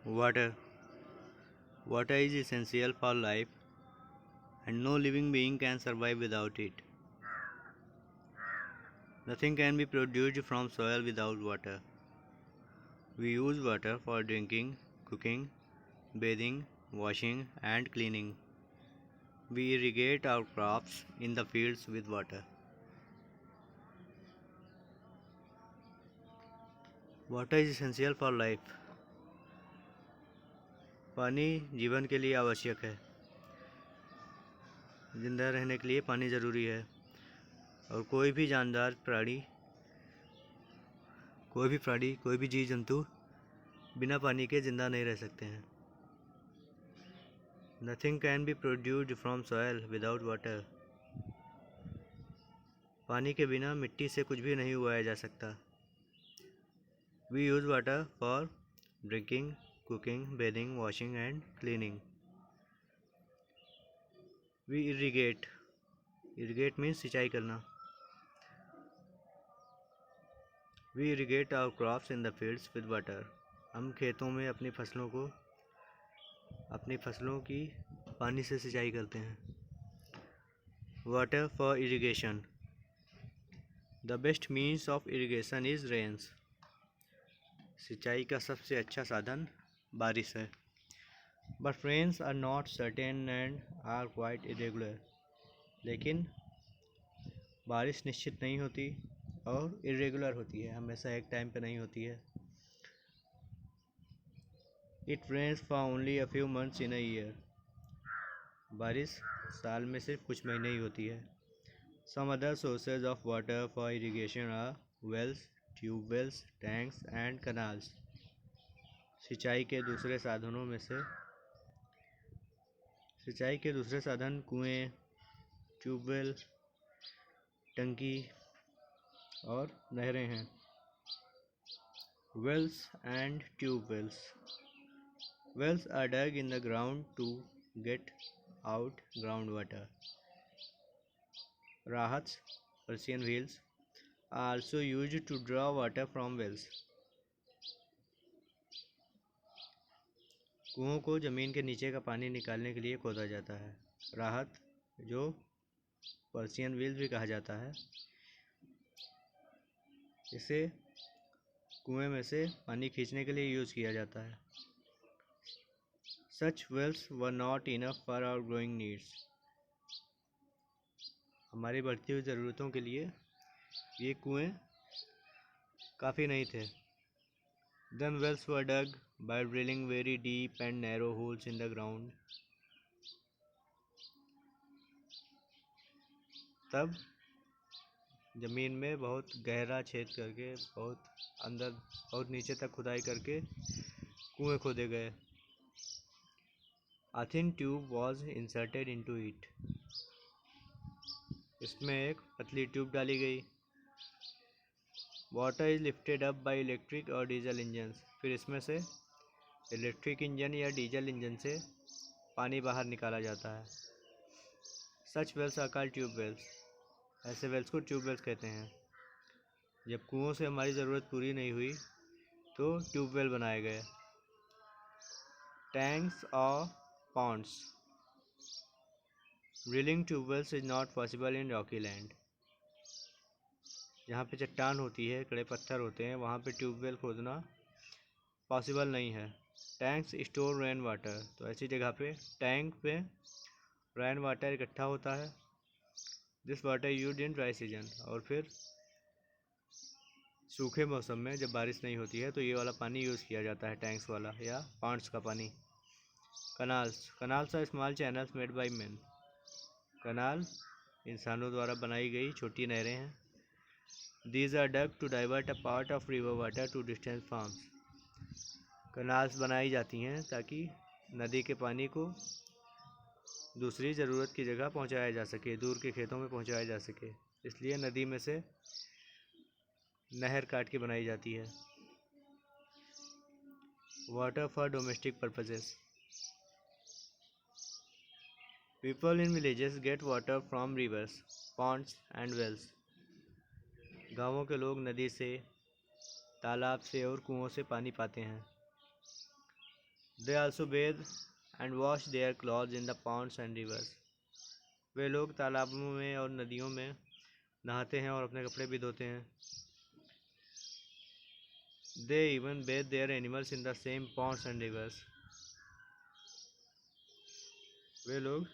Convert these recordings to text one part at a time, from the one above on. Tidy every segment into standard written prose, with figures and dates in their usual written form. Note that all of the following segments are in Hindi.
Water. Water is essential for life, and no living being can survive without it. Nothing can be produced from soil without water. We use water for drinking, cooking, bathing, washing, and cleaning. We irrigate our crops in the fields with water. Water is essential for life. पानी जीवन के लिए आवश्यक है। जिंदा रहने के लिए पानी ज़रूरी है और कोई भी जानदार प्राणी कोई भी जीव जंतु बिना पानी के ज़िंदा नहीं रह सकते हैं। Nothing can be produced from soil without water. पानी के बिना मिट्टी से कुछ भी नहीं उगाया जा सकता। We use water for drinking, cooking, bathing, washing and cleaning. We irrigate means सिंचाई करना। We irrigate our crops in the fields with water. हम खेतों में अपनी फसलों की पानी से सिंचाई करते हैं। Water for irrigation. The best means of irrigation is rains. सिंचाई का सबसे अच्छा साधन बारिश है। But rains are not certain and are quite irregular. लेकिन बारिश निश्चित नहीं होती और इरेगुलर होती है, हमेशा एक टाइम पे नहीं होती है। It rains for only a few months in a year. बारिश साल में सिर्फ कुछ महीने ही होती है। Some other sources of water for irrigation are wells, tube wells, tanks and canals. सिंचाई के दूसरे साधन कुएं, ट्यूबवेल, टंकी और नहरें हैं। Wells and tube wells. Wells are dug in the ground to get out groundwater. Rahats, Persian wheels, are also used to draw water from wells. कुओं को ज़मीन के नीचे का पानी निकालने के लिए खोदा जाता है। राहत, जो पर्शियन व्हील भी कहा जाता है, इसे कुएं में से पानी खींचने के लिए यूज़ किया जाता है। Such wells were not enough for our growing needs. हमारी बढ़ती हुई ज़रूरतों के लिए ये कुएं काफ़ी नहीं थे। Then wells were dug by drilling very deep and narrow holes in the ground. तब ज़मीन में बहुत गहरा छेद करके, बहुत नीचे तक खुदाई करके कुएं खोदे गए। A thin tube was inserted into it. इसमें एक पतली ट्यूब डाली गई। Water is lifted up by electric और डीजल इंजन्स। फिर इसमें से इलेक्ट्रिक इंजन या डीजल इंजन से पानी बाहर निकाला जाता है। Such wells are called tube wells. ऐसे वेल्स को ट्यूब वेल्स कहते हैं। जब कुओं से हमारी ज़रूरत पूरी नहीं हुई तो ट्यूब वेल बनाए गए। टैंक्स और ponds. Drilling tube wells is not possible in rocky land. जहाँ पे चट्टान होती है, कड़े पत्थर होते हैं, वहाँ पे ट्यूबवेल खोदना पॉसिबल नहीं है। Tanks store rain water. तो ऐसी जगह पे टैंक पे रेन वाटर इकट्ठा होता है। This water used in dry season. और फिर सूखे मौसम में जब बारिश नहीं होती है तो ये वाला पानी यूज़ किया जाता है, टैंक्स वाला या पॉन्ड्स का पानी। Canals are small channels made by man. Canal इंसानों द्वारा बनाई गई छोटी नहरें हैं। These are dug to divert a part of river water to distant farms. Canals बनाई जाती हैं ताकि नदी के पानी को दूसरी ज़रूरत की जगह पहुंचाया जा सके, दूर के खेतों में पहुंचाया जा सके। इसलिए नदी में से नहर काट के बनाई जाती है। Water for domestic purposes. People in villages get water from rivers, ponds and wells. गाँवों के लोग नदी से, तालाब से और कुओं से पानी पाते हैं। They also bathe and wash their clothes in the ponds and rivers. वे लोग तालाबों में और नदियों में नहाते हैं और अपने कपड़े भी धोते हैं. They even bathe their animals in the same ponds and rivers. वे लोग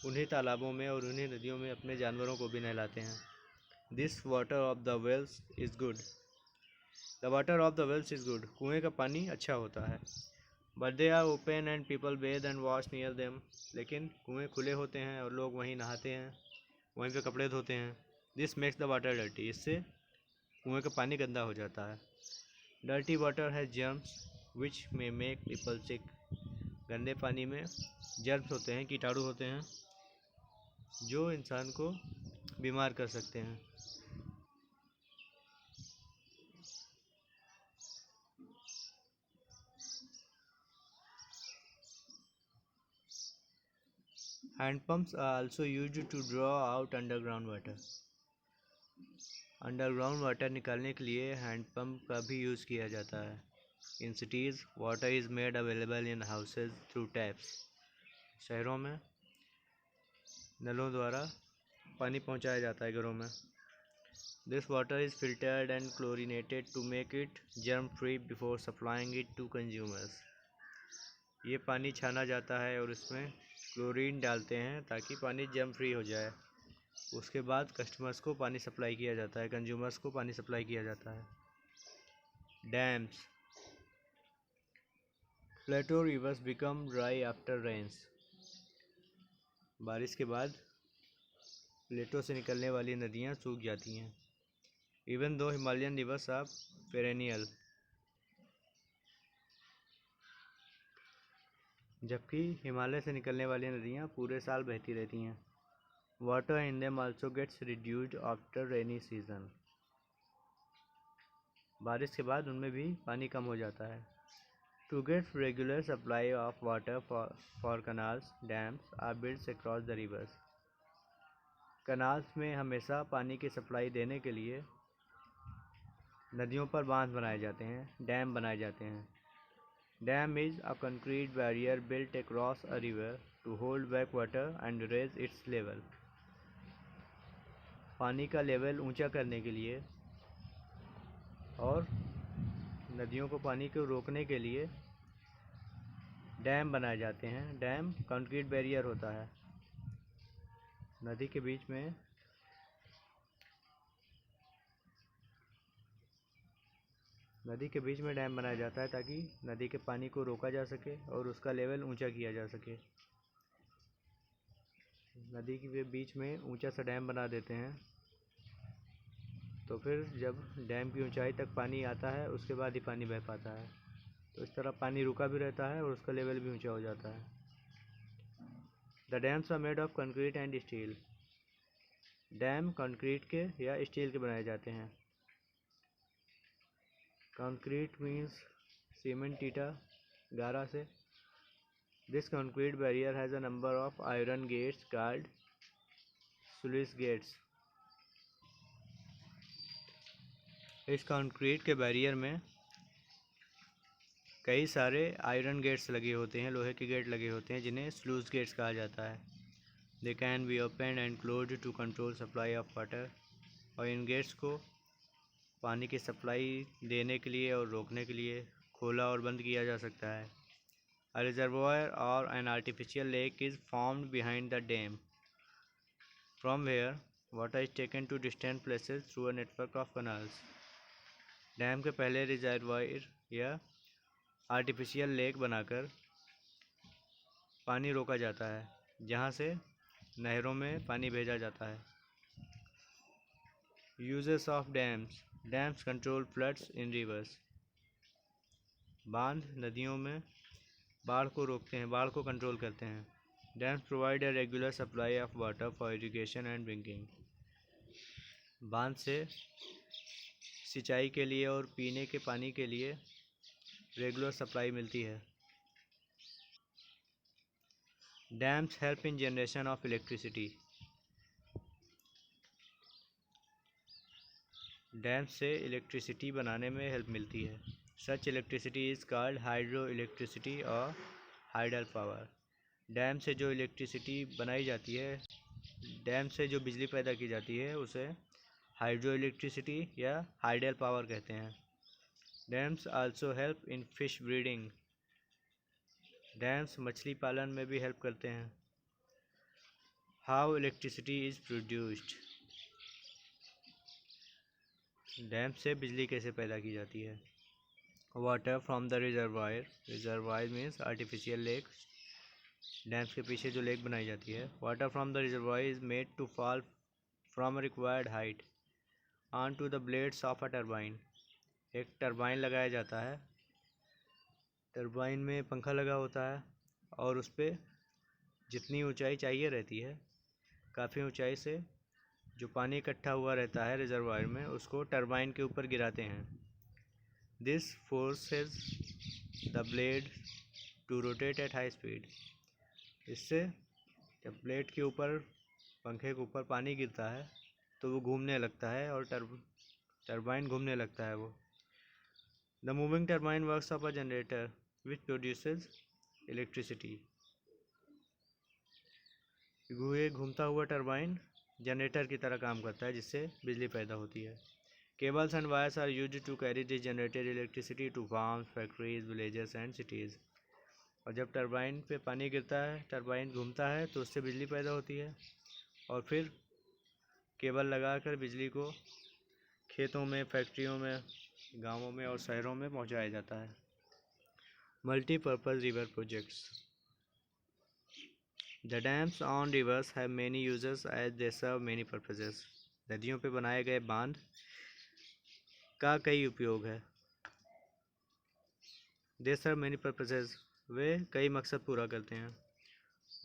उन्हीं तालाबों में और उन्हीं नदियों में अपने जानवरों को भी नहलाते हैं. This water of the wells is good. The water of the wells is good. कुएं का पानी अच्छा होता है. But they are open and people bathe and wash near them. लेकिन कुएं खुले होते हैं और लोग वहीं नहाते हैं, वहीं पे कपड़े धोते हैं. This makes the water dirty. इससे कुएं का पानी गंदा हो जाता है. Dirty water has germs which may make people sick. गंदे पानी में जर्म्स होते हैं, कीटाणु होते हैं जो इंसान को बीमार कर सकते हैं. Hand pumps are also used to draw out underground water. Underground water निकालने के लिए हैंडपम्प का भी यूज़ किया जाता है. In cities water is made available in houses through taps. शहरों में नलों द्वारा पानी पहुंचाया जाता है घरों में. This water is filtered and chlorinated to make it germ free before supplying it to consumers. ये पानी छाना जाता है और इसमें क्लोरीन डालते हैं ताकि पानी जर्म फ्री हो जाए. उसके बाद कस्टमर्स को पानी सप्लाई किया जाता है, कंज्यूमर्स को पानी सप्लाई किया जाता है. Dams. Plateau rivers become dry after rains. बारिश के बाद प्लेटो से निकलने वाली नदियाँ सूख जाती हैं. Even though Himalayan rivers are perennial. जबकि हिमालय से निकलने वाली नदियाँ पूरे साल बहती रहती हैं. Water in them also gets reduced after rainy season. बारिश के बाद उनमें भी पानी कम हो जाता है. To get regular supply of water for canals, dams are built across the rivers. Canals में हमेशा पानी की सप्लाई देने के लिए नदियों पर बांध बनाए जाते हैं, डैम बनाए जाते हैं. Dam is a concrete barrier built across a river to hold back water and raise its level. पानी का लेवल ऊंचा करने के लिए और नदियों को पानी को रोकने के लिए डैम बनाए जाते हैं. डैम कंक्रीट बैरियर होता है. नदी के बीच में डैम बनाया जाता है ताकि नदी के पानी को रोका जा सके और उसका लेवल ऊंचा किया जा सके. नदी के बीच में ऊंचा सा डैम बना देते हैं तो फिर जब डैम की ऊंचाई तक पानी आता है उसके बाद ही पानी बह पाता है. तो इस तरह पानी रुका भी रहता है और उसका लेवल भी ऊंचा हो जाता है. The dams are made of concrete and steel. Dam concrete के या स्टील के बनाए जाते हैं. कंक्रीट मीन्स सीमेंट ईटा, गारा से. This concrete barrier has a number of iron gates called sluice gates. इस कंक्रीट के बैरियर में कई सारे आयरन गेट्स लगे होते हैं, लोहे के गेट लगे होते हैं जिन्हें स्लूइस गेट्स कहा जाता है. They can be open and closed to control supply of water. और इन गेट्स को पानी की सप्लाई देने के लिए और रोकने के लिए खोला और बंद किया जा सकता है. A reservoir or an artificial lake is formed behind the dam, from where water is taken to distant places through a network of canals. Dam के पहले रिजर्वायर या आर्टिफिशियल लेक बनाकर पानी रोका जाता है, जहाँ से नहरों में पानी भेजा जाता है. Uses of dams. Dams control floods in rivers. बांध नदियों में बाढ़ को रोकते हैं, बाढ़ को कंट्रोल करते हैं. Dams provide a regular supply of water for irrigation and drinking. बांध से सिंचाई के लिए और पीने के पानी के लिए रेगुलर सप्लाई मिलती है. Dams help in generation of electricity. Dam से इलेक्ट्रिसिटी बनाने में हेल्प मिलती है. Such electricity is called hydroelectricity or hydel power. Dam से जो इलेक्ट्रिसिटी बनाई जाती है, डैम से जो बिजली पैदा की जाती है, उसे हाइड्रो इलेक्ट्रिसिटी या हाइडल पावर कहते हैं। Dams also help in fish breeding. Dams मछली पालन में भी हेल्प करते हैं। How electricity is produced. Dam से बिजली कैसे पैदा की जाती है। Water from the reservoir. Reservoir means artificial lake. Dams के पीछे जो लेक बनाई जाती है। Water from the reservoir is made to fall from required height on to the blades of a turbine. एक टरबाइन लगाया जाता है। टरबाइन में पंखा लगा होता है और उस पर जितनी ऊंचाई चाहिए रहती है, काफ़ी ऊंचाई से जो पानी इकट्ठा हुआ रहता है रिजर्वायर में, उसको टरबाइन के ऊपर गिराते हैं। This forces the blade to rotate at high speed. इससे जब ब्लेड के ऊपर, पंखे के ऊपर पानी गिरता है तो वो घूमने लगता है और टरबाइन घूमने लगता है वो। The moving turbine works of a generator which produces electricity. ये घूमता हुआ टरबाइन जनरेटर की तरह काम करता है, जिससे बिजली पैदा होती है। Cables and wires are used to carry this generated electricity to farms, factories, villages and cities. और जब टरबाइन पे पानी गिरता है, टरबाइन घूमता है तो उससे बिजली पैदा होती है और फिर केबल लगाकर बिजली को खेतों में, फैक्ट्रियों में, गांवों में और शहरों में पहुंचाया जाता है। Multipurpose river projects. The dams on rivers have many users as they serve many purposes. नदियों पे बनाए गए बांध का कई उपयोग है। दे सर्व मैनी पर्पजेस, वे कई मकसद पूरा करते हैं।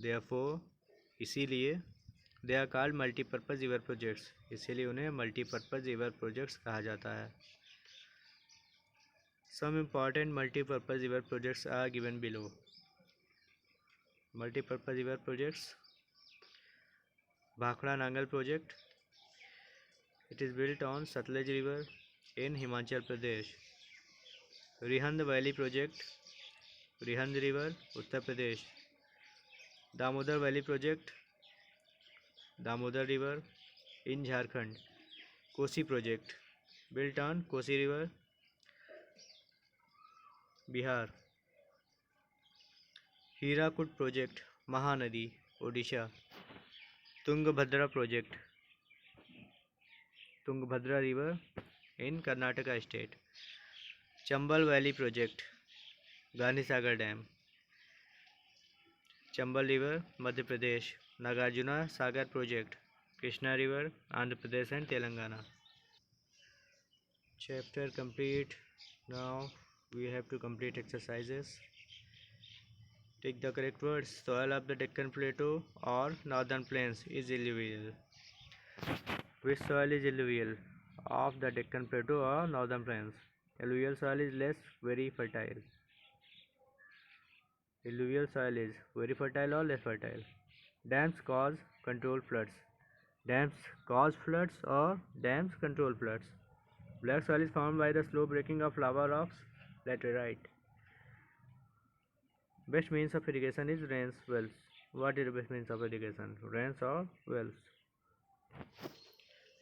देयरफॉर, इसीलिए, they are called multipurpose river projects, इसीलिए उन्हें मल्टीपर्पज़ रिवर प्रोजेक्ट्स कहा जाता है। Some important multipurpose river projects are given below. Multipurpose river projects. Bhakra Nangal project, it is built on Sutlej river in Himachal Pradesh. Rihand valley project, Rihand river, Uttar Pradesh. Damodar valley project, Damodar river in Jharkhand. Kosi project, built on Kosi river, Bihar. Hirakud project, Mahanadi, Odisha. Tungabhadra project, Tungabhadra river in Karnataka state. Chambal valley project, Gandhi Sagar dam. Chambal river, Madhya Pradesh. Nagarjuna Sagar project, Krishna river, Andhra Pradesh and Telangana. Chapter complete. Now we have to complete exercises. Take the correct words. Soil of the Deccan Plateau or Northern Plains is alluvial. Which soil is alluvial? Of the Deccan Plateau or Northern Plains. Alluvial soil is less very fertile. Alluvial soil is very fertile or less fertile. Dams cause control floods. Dams cause floods or dams control floods. Black soil is formed by the slow breaking of lava rocks, laterite. Best means of irrigation is rains, wells. What is the best means of irrigation? Rains or wells?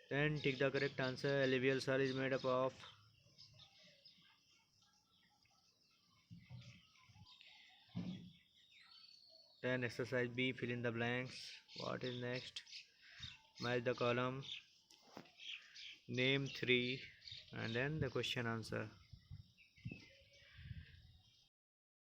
Then take the correct answer. Alluvial soil is made up of. Then exercise B, fill in the blanks. What is next? Match the column. Name 3 and then the question answer.